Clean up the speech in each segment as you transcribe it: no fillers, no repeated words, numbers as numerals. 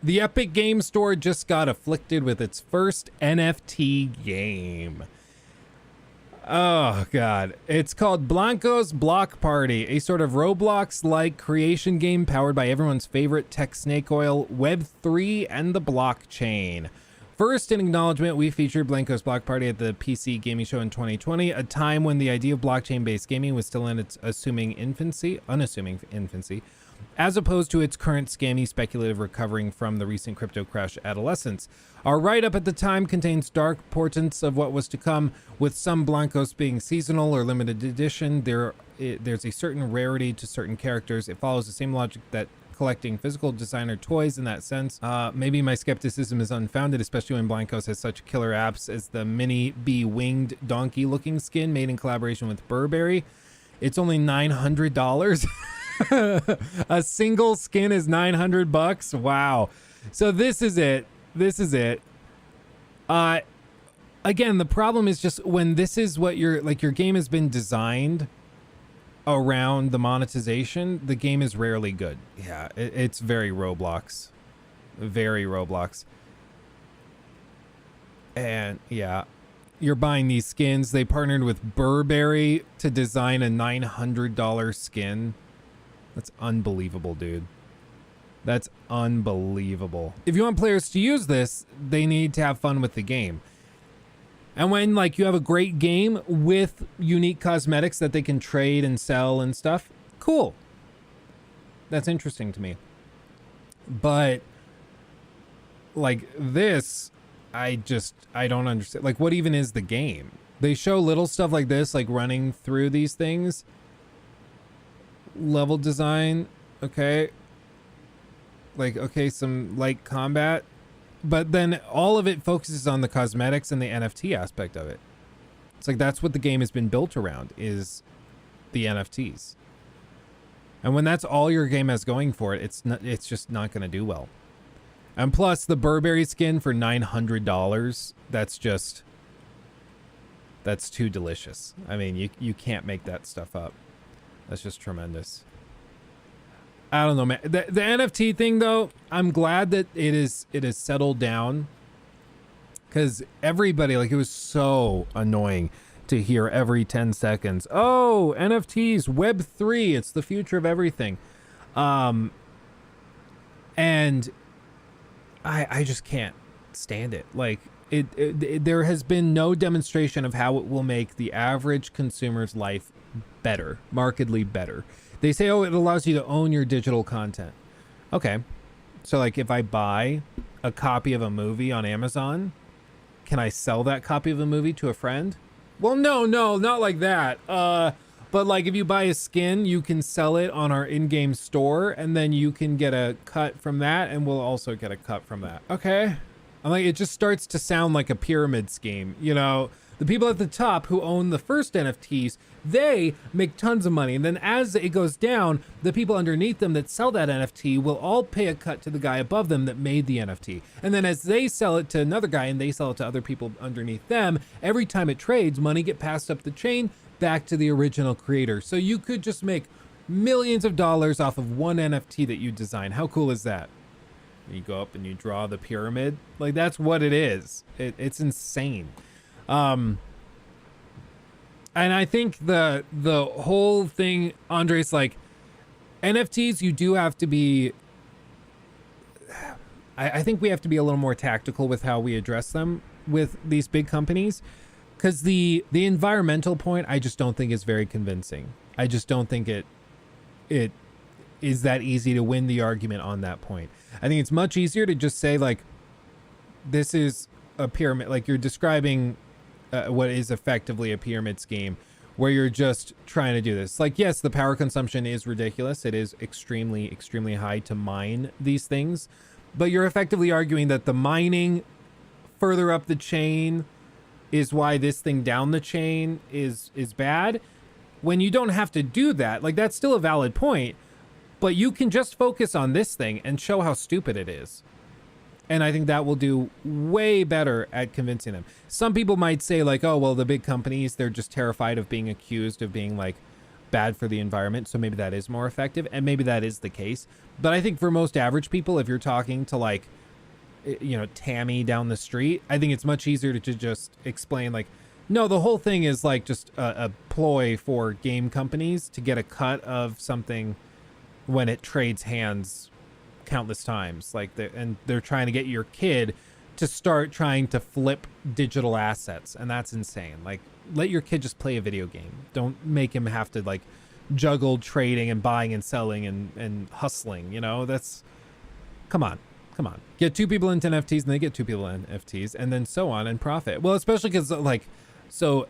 The Epic Game Store just got afflicted with its first NFT game. Oh, God. It's called Blanco's Block Party, a sort of Roblox-like creation game powered by everyone's favorite tech snake oil, Web3, and the blockchain. First, in acknowledgement, we featured Blanco's Block Party at the PC Gaming Show in 2020, a time when the idea of blockchain-based gaming was still in its unassuming infancy, as opposed to its current scammy speculative recovering from the recent crypto crash adolescence. Our write-up at the time contains dark portents of what was to come, with some Blancos being seasonal or limited edition. There's a certain rarity to certain characters. It follows the same logic that collecting physical designer toys in that sense. Maybe my skepticism is unfounded, especially when Blancos has such killer apps as the mini bee winged donkey looking skin made in collaboration with Burberry. It's only $900. A single skin is $900. Wow. So this is it. Again, the problem is just when this is what your game has been designed around the monetization, the game is rarely good. Yeah, it's very Roblox. Very Roblox. And yeah, you're buying these skins. They partnered with Burberry to design a $900 skin. That's unbelievable, dude. That's unbelievable. If you want players to use this, they need to have fun with the game. And when you have a great game with unique cosmetics that they can trade and sell and stuff, cool. That's interesting to me. But this, I don't understand. What even is the game? They show little stuff like this, running through these things. Level design, okay. Some light combat. But then all of it focuses on the cosmetics and the NFT aspect of it. It's that's what the game has been built around, is the NFTs. And when that's all your game has going for it, it's just not going to do well. And plus the Burberry skin for $900, that's too delicious. I mean, you can't make that stuff up. That's just tremendous. I don't know, man. The NFT thing, though, I'm glad that it is settled down, because everybody, it was so annoying to hear every 10 seconds, oh, NFTs, Web3, it's the future of everything. And I just can't stand it. There has been no demonstration of how it will make the average consumer's life better, markedly better. They say, oh, it allows you to own your digital content. Okay. So if I buy a copy of a movie on Amazon, can I sell that copy of a movie to a friend? Well, no, not like that. But if you buy a skin, you can sell it on our in-game store, and then you can get a cut from that, and we'll also get a cut from that. Okay. It just starts to sound like a pyramid scheme, The people at the top who own the first NFTs, they make tons of money. And then as it goes down, the people underneath them that sell that NFT will all pay a cut to the guy above them that made the NFT. And then as they sell it to another guy and they sell it to other people underneath them, every time it trades, money get passed up the chain back to the original creator. So you could just make millions of dollars off of one NFT that you design. How cool is that? You go up and you draw the pyramid. That's what it is. It's insane. And I think the whole thing, Andres, NFTs, you do have to be, I think we have to be a little more tactical with how we address them with these big companies, because the environmental point, I just don't think is very convincing. I just don't think it is that easy to win the argument on that point. I think it's much easier to just say this is a pyramid, you're describing what is effectively a pyramid scheme where you're just trying to do this. Yes, the power consumption is ridiculous. It is extremely, extremely high to mine these things, but you're effectively arguing that the mining further up the chain is why this thing down the chain is bad, when you don't have to do that. That's still a valid point, but you can just focus on this thing and show how stupid it is. And I think that will do way better at convincing them. Some people might say oh, well, the big companies, they're just terrified of being accused of being bad for the environment. So maybe that is more effective, and maybe that is the case. But I think for most average people, if you're talking to like, you know, Tammy down the street, I think it's much easier to just explain like, no, the whole thing is like just a ploy for game companies to get a cut of something when it trades hands countless times. Like, they're trying to get your kid to start trying to flip digital assets, and that's insane. Like, let your kid just play a video game. Don't make him have to like juggle trading and buying and selling and hustling. You know, that's, come on. Get 2 people into NFTs and they get 2 people in NFTs, and then so on, and profit. Well, especially because like, so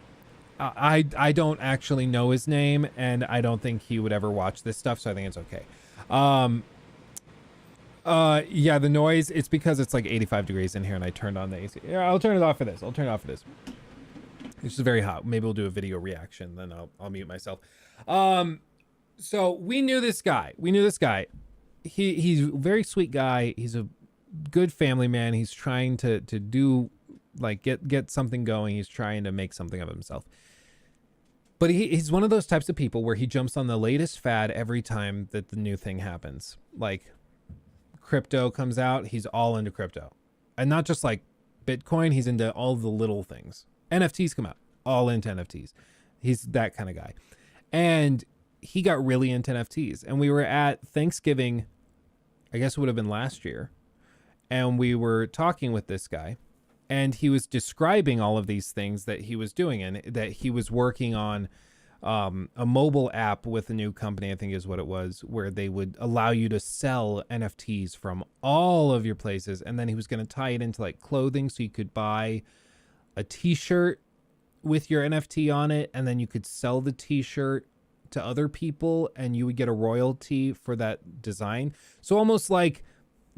I don't actually know his name, and I don't think he would ever watch this stuff, so I think it's okay. Yeah, the noise, it's because it's like 85 degrees in here and I turned on the AC. Yeah, I'll turn it off for this. It's just very hot. Maybe we'll do a video reaction, then I'll mute myself. So we knew this guy. He's a very sweet guy. He's a good family man. He's trying to do like get something going. He's trying to make something of himself. But he's one of those types of people where he jumps on the latest fad every time that the new thing happens. Like, crypto comes out, he's all into crypto. And not just like Bitcoin, he's into all the little things. NFTs come out, all into NFTs. He's that kind of guy. And he got really into NFTs. And we were at Thanksgiving, I guess it would have been last year. And we were talking with this guy. And he was describing all of these things that he was doing, and that he was working on a mobile app with a new company, I think is what it was, where they would allow you to sell NFTs from all of your places. And then he was going to tie it into like clothing, so you could buy a t-shirt with your NFT on it, and then you could sell the t-shirt to other people and you would get a royalty for that design. So almost like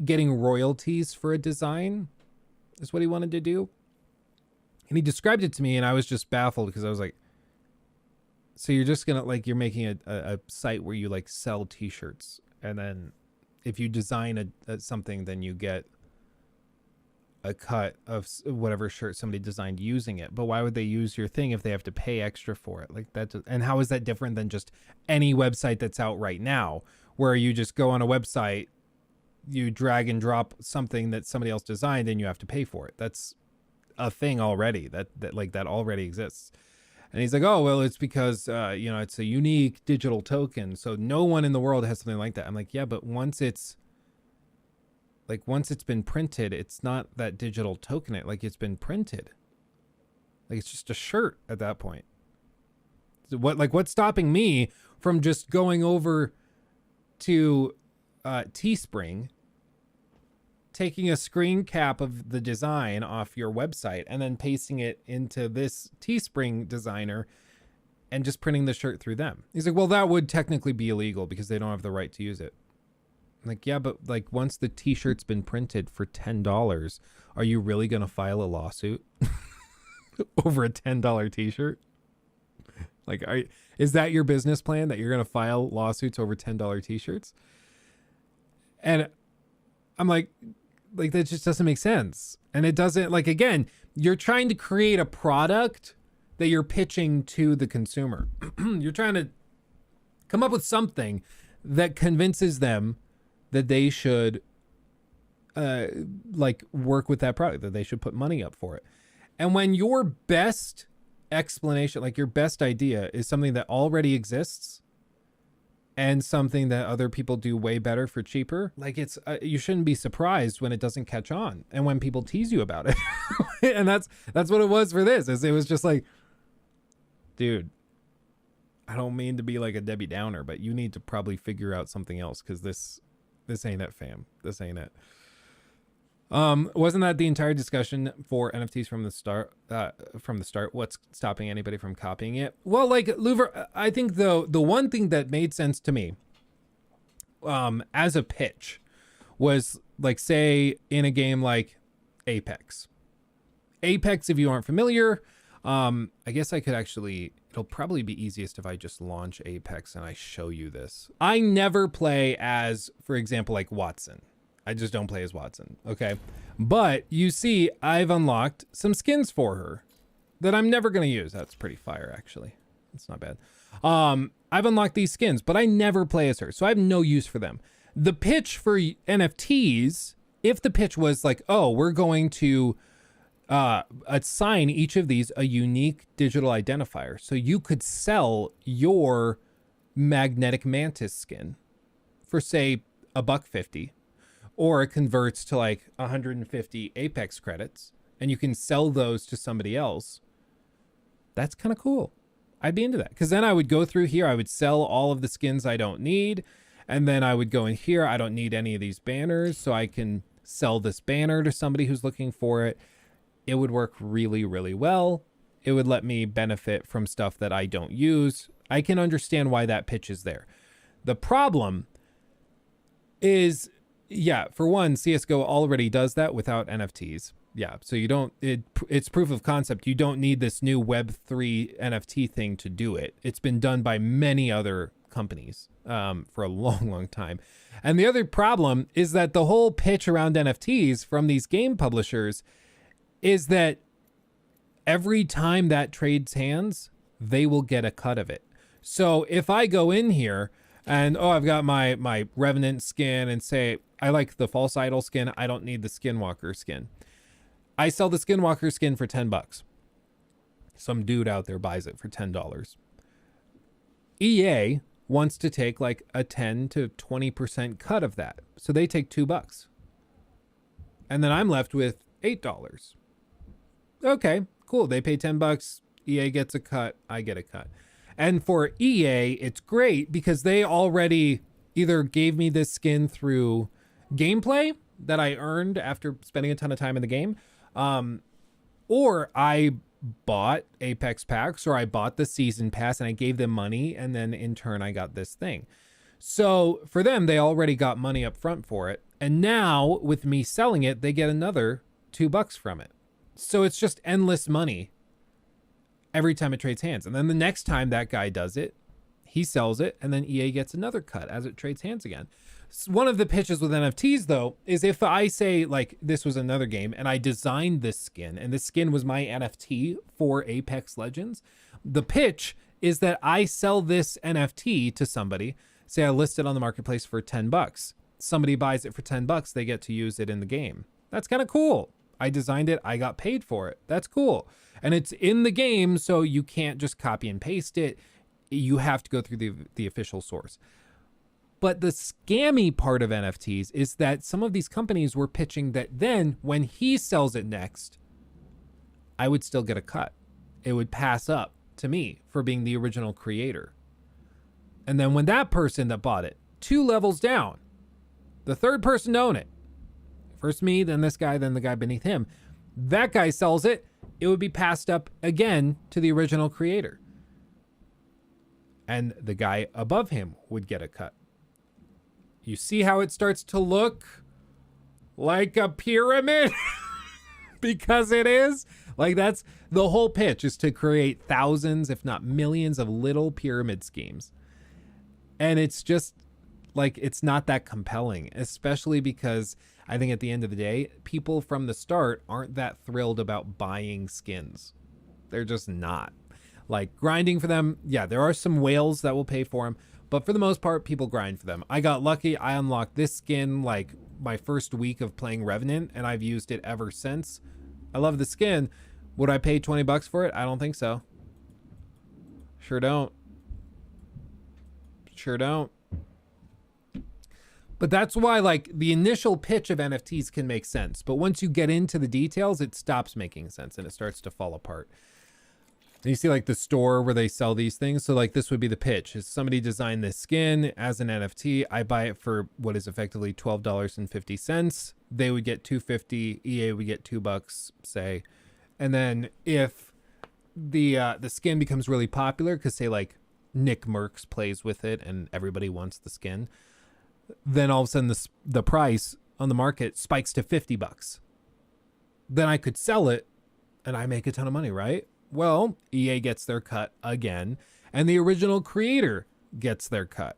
getting royalties for a design is what he wanted to do. And he described it to me, and I was just baffled because I was like, so you're just gonna like, you're making a site where you like sell t-shirts, and then if you design something, then you get a cut of whatever shirt somebody designed using it. But why would they use your thing if they have to pay extra for it? Like that, and how is that different than just any website that's out right now, where you just go on a website, you drag and drop something that somebody else designed, and you have to pay for it? That's a thing already. That already exists. And he's like, oh, well, it's because, you know, it's a unique digital token, so no one in the world has something like that. I'm like, yeah, but once it's been printed, it's not that digital token. It's been printed. Like, it's just a shirt at that point. So what's stopping me from just going over to Teespring, taking a screen cap of the design off your website and then pasting it into this Teespring designer and just printing the shirt through them? He's like, well, that would technically be illegal because they don't have the right to use it. I'm like, yeah, but like, once the t-shirt's been printed for $10, are you really going to file a lawsuit over a $10 t-shirt? Like, is that your business plan, that you're going to file lawsuits over $10 t-shirts? And I'm like, that just doesn't make sense. And it doesn't, like, again, you're trying to create a product that you're pitching to the consumer. You're trying to come up with something that convinces them that they should like work with that product, that they should put money up for it. And when your best explanation, like your best idea, is something that already exists and something that other people do way better for cheaper, like, it's you shouldn't be surprised when it doesn't catch on and when people tease you about it. And that's what it was for this. It was just like, dude, I don't mean to be like a Debbie Downer, but you need to probably figure out something else, because this ain't it, fam. This ain't it. Wasn't that the entire discussion for NFTs from the start? What's stopping anybody from copying it? Well, like, Louver, I think the one thing that made sense to me, as a pitch, was like, say in a game like Apex. Apex, if you aren't familiar, I guess I could actually, it'll probably be easiest if I just launch Apex and I show you this. I never play as, for example, like Watson. I just don't play as Watson, okay? But you see, I've unlocked some skins for her that I'm never going to use. That's pretty fire, actually. It's not bad. I've unlocked these skins, but I never play as her, so I have no use for them. The pitch for NFTs, if the pitch was like, oh, we're going to assign each of these a unique digital identifier, so you could sell your magnetic mantis skin for say $1.50, or it converts to like 150 Apex credits, and you can sell those to somebody else. That's kind of cool. I'd be into that, because then I would go through here, I would sell all of the skins I don't need, and then I would go in here, I don't need any of these banners, so I can sell this banner to somebody who's looking for it. It would work really, really well. It would let me benefit from stuff that I don't use. I can understand why that pitch is there. The problem is, yeah, for one, CSGO already does that without NFTs. Yeah, so you don't, it's proof of concept. You don't need this new Web3 NFT thing to do it. It's been done by many other companies for a long, long time. And the other problem is that the whole pitch around NFTs from these game publishers is that every time that trades hands, they will get a cut of it. So if I go in here and, oh, I've got my Revenant skin, and say, I like the False Idol skin, I don't need the Skinwalker skin. I sell the Skinwalker skin for $10. Some dude out there buys it for $10. EA wants to take like a 10 to 20% cut of that. So they take $2. And then I'm left with $8. Okay, cool. They pay $10. EA gets a cut. I get a cut. And for EA, it's great because they already either gave me this skin through gameplay that I earned after spending a ton of time in the game, or I bought Apex packs, or I bought the season pass and I gave them money, and then in turn I got this thing. So for them, they already got money up front for it, and now with me selling it, they get another $2 from it. So it's just endless money every time it trades hands. And then the next time that guy does it, he sells it, and then EA gets another cut as it trades hands again. One of the pitches with NFTs, though, is if I say, like, this was another game and I designed this skin, and this skin was my NFT for Apex Legends, the pitch is that I sell this NFT to somebody. Say I list it on the marketplace for $10. Somebody buys it for $10. They get to use it in the game. That's kind of cool. I designed it. I got paid for it. That's cool. And it's in the game, so you can't just copy and paste it. You have to go through the official source. But the scammy part of NFTs is that some of these companies were pitching that then when he sells it next, I would still get a cut. It would pass up to me for being the original creator. And then when that person that bought it, 2 levels down, the third person to own it, first me, then this guy, then the guy beneath him, that guy sells it, it would be passed up again to the original creator. And the guy above him would get a cut. You see how it starts to look like a pyramid? Because it is. Like, that's the whole pitch, is to create thousands, if not millions, of little pyramid schemes. And it's just like, it's not that compelling, especially because I think at the end of the day, people from the start aren't that thrilled about buying skins. They're just not. Like, grinding for them, yeah, there are some whales that will pay for them, but for the most part, people grind for them. I got lucky. I unlocked this skin like my first week of playing Revenant, and I've used it ever since. I love the skin. Would I pay $20 for it? I don't think so. Sure don't. Sure don't. But that's why, like, the initial pitch of NFTs can make sense. But once you get into the details, it stops making sense and it starts to fall apart. And you see, like, the store where they sell these things. So, like, this would be the pitch. Is somebody designed this skin as an NFT. I buy it for what is effectively $12.50. They would get $2.50. EA would get $2, say. And then if the skin becomes really popular, because, say, like, Nick Merckx plays with it and everybody wants the skin, then all of a sudden the price on the market spikes to $50. Then I could sell it and I make a ton of money, right? Well, EA gets their cut again, and the original creator gets their cut.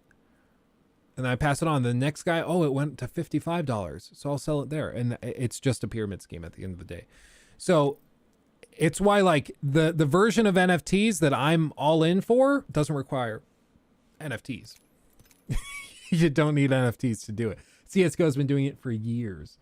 And I pass it on. The next guy, oh, it went to $55, so I'll sell it there. And it's just a pyramid scheme at the end of the day. So it's why, like, the version of NFTs that I'm all in for doesn't require NFTs. You don't need NFTs to do it. CSGO has been doing it for years.